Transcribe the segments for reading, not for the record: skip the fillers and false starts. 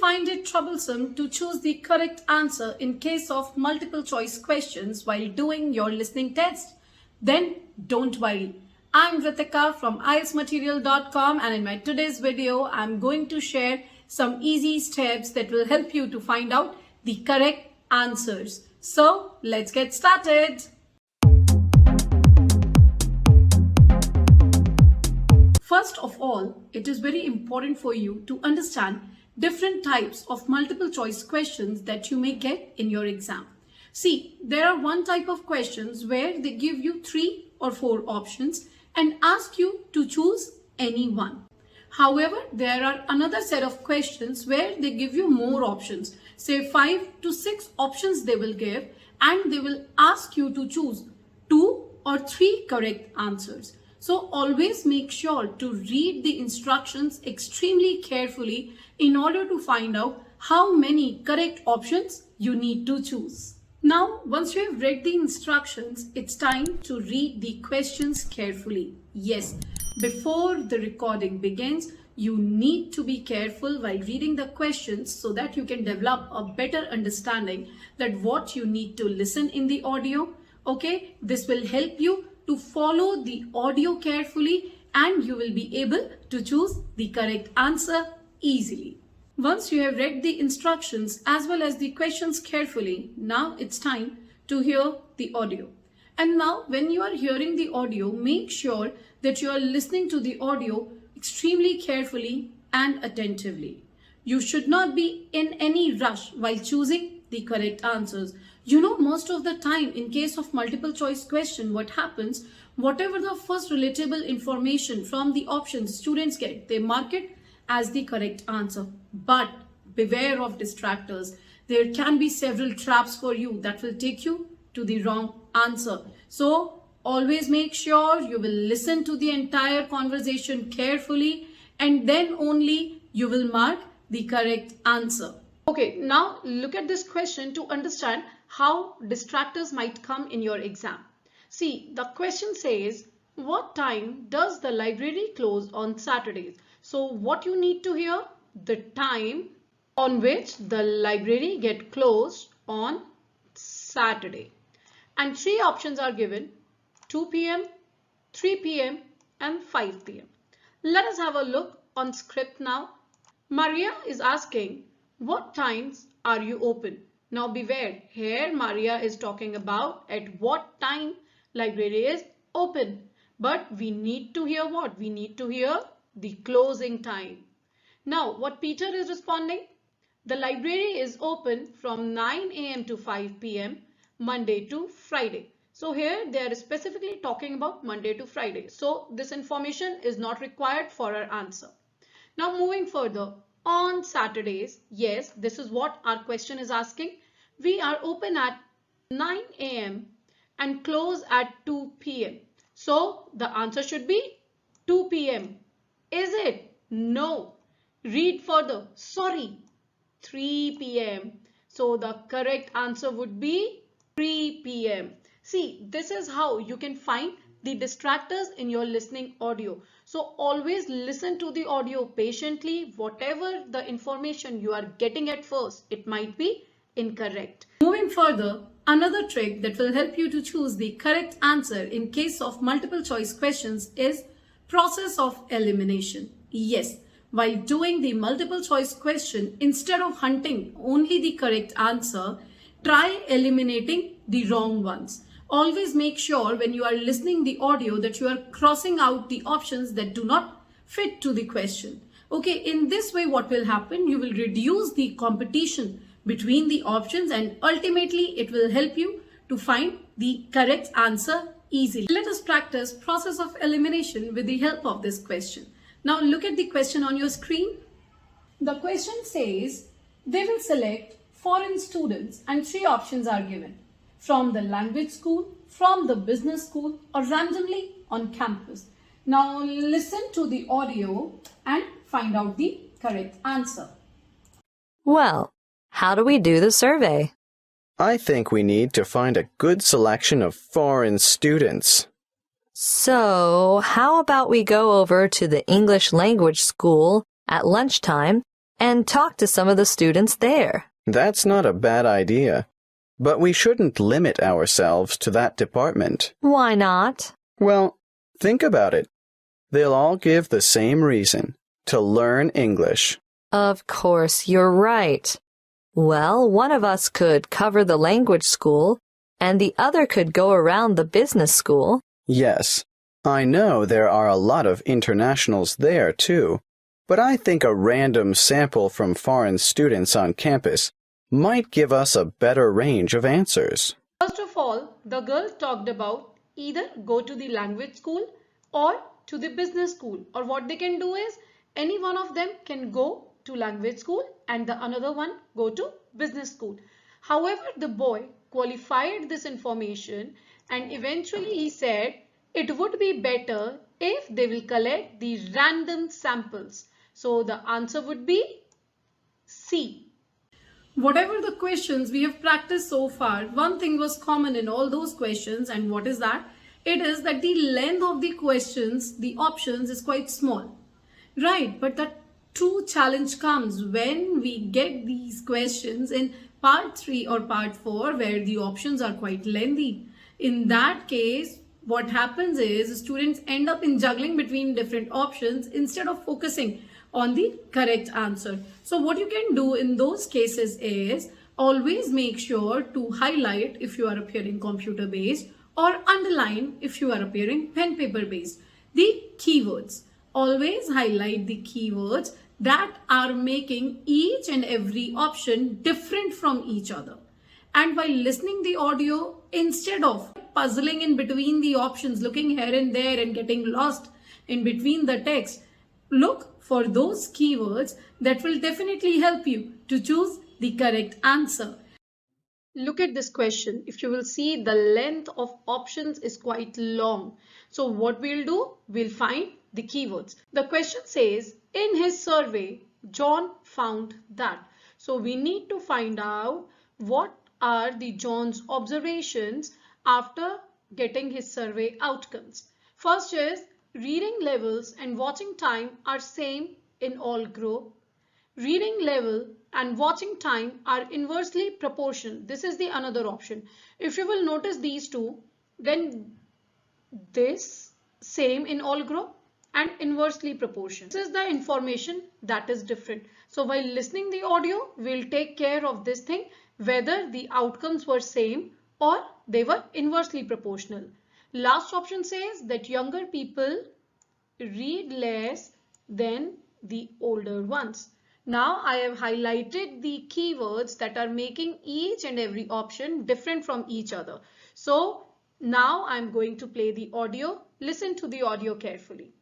find it troublesome to choose the correct answer in case of multiple choice questions while doing your listening test? Then don't worry. I'm Ritika from IELTSmaterial.com, and in my today's video, I'm going to share some easy steps that will help you to find out the correct answers. So let's get started. First of all, it is very important for you to understand different types of multiple choice questions that you may get in your exam. See, there are one type of questions where they give you 3 or 4 options and ask you to choose any one. However, there are another set of questions where they give you more options. Say 5 to 6 options they will give, and they will ask you to choose 2 or 3 correct answers. So always make sure to read the instructions extremely carefully in order to find out how many correct options you need to choose. Now, once you have read the instructions, it's time to read the questions carefully. Yes, before the recording begins, you need to be careful while reading the questions so that you can develop a better understanding that what you need to listen in the audio. Okay, this will help you to follow the audio carefully and you will be able to choose the correct answer easily. Once you have read the instructions as well as the questions carefully, now it's time to hear the audio. And now when you are hearing the audio, make sure that you are listening to the audio extremely carefully and attentively. You should not be in any rush while choosing the correct answers. You know, most of the time in case of multiple choice question, what happens, whatever the first relatable information from the options students get, they mark it as the correct answer. But beware of distractors. There can be several traps for you that will take you to the wrong answer. So always make sure you will listen to the entire conversation carefully and then only you will mark the correct answer. Okay, now look at this question to understand how distractors might come in your exam. See, the question says, what time does the library close on Saturdays? So what you need to hear? The time on which the library get closed on Saturday. And 3 options are given: 2 p.m., 3 p.m. and 5 p.m. Let us have a look on script now. Maria is asking, what times are you open? Now beware, here Maria is talking about at what time library is open. But we need to hear what? We need to hear the closing time. Now what Peter is responding? The library is open from 9 a.m. to 5 p.m. Monday to Friday. So here they are specifically talking about Monday to Friday. So this information is not required for our answer. Now moving further, on Saturdays, yes, this is what our question is asking. We are open at 9 a.m. and close at 2 p.m. So the answer should be 2 p.m. Is it? No. Read further. Sorry, 3 p.m. So the correct answer would be 3 p.m. See, this is how you can find the distractors in your listening audio. So always listen to the audio patiently. Whatever the information you are getting at first, it might be incorrect. Moving further, another trick that will help you to choose the correct answer in case of multiple choice questions is process of elimination. Yes, while doing the multiple choice question, instead of hunting only the correct answer, try eliminating the wrong ones. Always make sure when you are listening the audio that you are crossing out the options that do not fit to the question. Okay, in this way what will happen? You will reduce the competition between the options and ultimately it will help you to find the correct answer easily. Let us practice process of elimination with the help of this question. Now look at the question on your screen. The question says they will select foreign students and 3 options are given: from the language school, from the business school, or randomly on campus. Now listen to the audio and find out the correct answer. Well, how do we do the survey? I think we need to find a good selection of foreign students. So, how about we go over to the English language school at lunchtime and talk to some of the students there. That's not a bad idea. But we shouldn't limit ourselves to that department. Why not? Well, think about it. They'll all give the same reason, to learn English. Of course, you're right. Well, one of us could cover the language school, and the other could go around the business school. Yes, I know there are a lot of internationals there too, but I think a random sample from foreign students on campus might give us a better range of answers. First of all, the girl talked about either go to the language school or to the business school, or what they can do is any one of them can go to language school and the another one go to business school. However, the boy qualified this information and eventually he said it would be better if they will collect the random samples. So the answer would be C. Whatever the questions we have practiced so far, one thing was common in all those questions, and what is that? It is that the length of the questions, the options, is quite small. Right, but the true challenge comes when we get these questions in part 3 or part 4 where the options are quite lengthy. In that case, what happens is students end up in juggling between different options instead of focusing on the correct answer. So what you can do in those cases is always make sure to highlight if you are appearing computer based or underline if you are appearing pen paper based. The keywords. Always highlight the keywords that are making each and every option different from each other. And while listening the audio, instead of puzzling in between the options, looking here and there and getting lost in between the text, look for those keywords that will definitely help you to choose the correct answer. Look at this question. If you will see, the length of options is quite long. So what we'll do, we'll find the keywords. The question says, in his survey, John found that. So we need to find out what are the John's observations after getting his survey outcomes. First is reading levels and watching time are same in all group. Reading level and watching time are inversely proportional. This is the another option. If you will notice these two, then this same in all group and inversely proportional. This is the information that is different. So while listening the audio, we'll take care of this thing, whether the outcomes were same or they were inversely proportional. Last option says that younger people read less than the older ones. Now I have highlighted the keywords that are making each and every option different from each other. So now I'm going to play the audio. Listen to the audio carefully.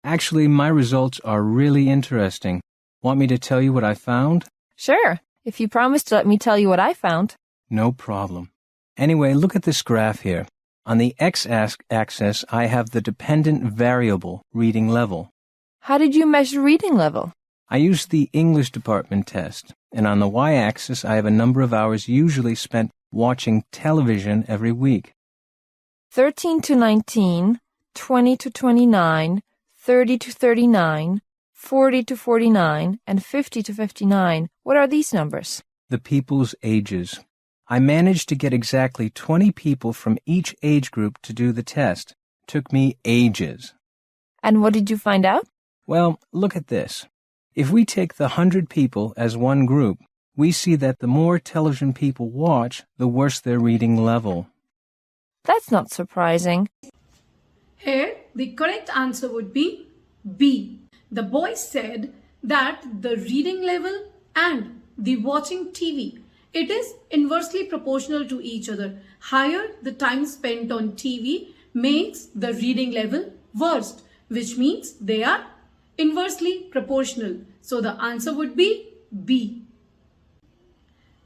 Actually, my results are really interesting. Want me to tell you what I found? Sure, if you promise to let me tell you what I found. No problem. Anyway, look at this graph here. On the x-axis, I have the dependent variable reading level. How did you measure reading level? I used the English department test, and on the y-axis, I have a number of hours usually spent watching television every week. 13 to 19, 20 to 29, 30 to 39, 40 to 49, and 50 to 59. What are these numbers? The people's ages. I managed to get exactly 20 people from each age group to do the test. Took me ages. And what did you find out? Well, look at this. If we take the 100 people as one group, we see that the more television people watch, the worse their reading level. That's not surprising. Here, the correct answer would be B. The boy said that the reading level and the watching TV, it is inversely proportional to each other. Higher the time spent on TV makes the reading level worst, which means they are inversely proportional. So the answer would be B.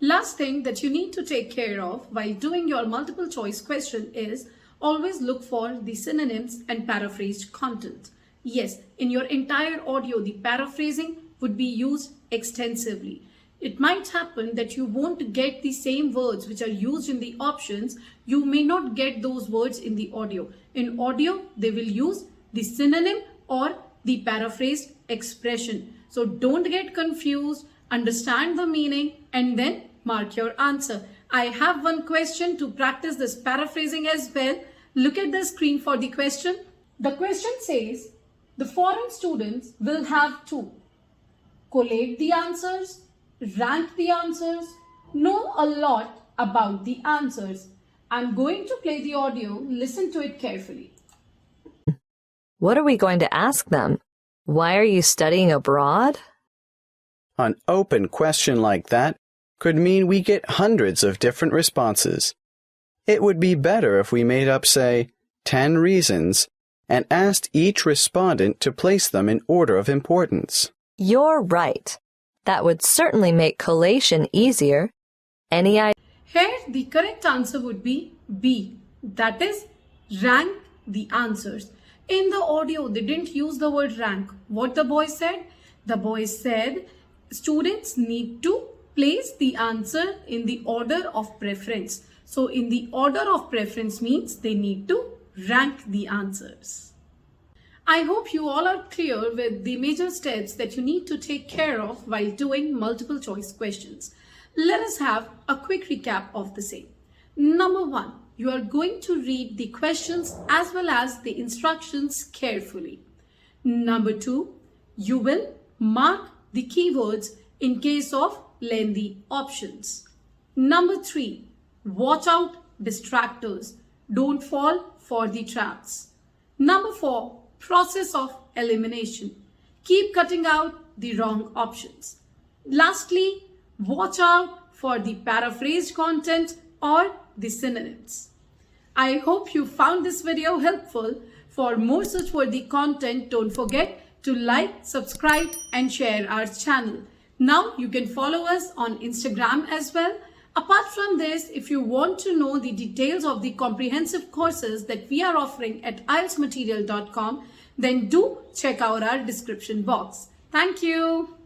Last thing that you need to take care of while doing your multiple choice question is always look for the synonyms and paraphrased content. Yes, in your entire audio, the paraphrasing would be used extensively. It might happen that you won't get the same words which are used in the options. You may not get those words in the audio. In audio, they will use the synonym or the paraphrased expression. So don't get confused, understand the meaning, and then mark your answer. I have one question to practice this paraphrasing as well. Look at the screen for the question. The question says, the foreign students will have to collate the answers, rank the answers, know a lot about the answers. I'm going to play the audio. Listen to it carefully. What are we going to ask them? Why are you studying abroad? An open question like that could mean we get hundreds of different responses. It would be better if we made up, say, 10 reasons and asked each respondent to place them in order of importance. You're right. That would certainly make collation easier. Any idea? Here, the correct answer would be B. That is, rank the answers. In the audio, they didn't use the word rank. What the boy said? The boy said, students need to place the answer in the order of preference. So, in the order of preference means they need to rank the answers. I hope you all are clear with the major steps that you need to take care of while doing multiple choice questions. Let us have a quick recap of the same. Number 1, you are going to read the questions as well as the instructions carefully. Number 2, you will mark the keywords in case of lengthy options. Number 3, watch out distractors. Don't fall for the traps. Number 4, process of elimination. Keep cutting out the wrong options. Lastly, watch out for the paraphrased content or the synonyms. I hope you found this video helpful. For more such worthy content, don't forget to like, subscribe and share our channel. Now you can follow us on Instagram as well. Apart from this, if you want to know the details of the comprehensive courses that we are offering at IELTSmaterial.com, then do check out our description box. Thank you.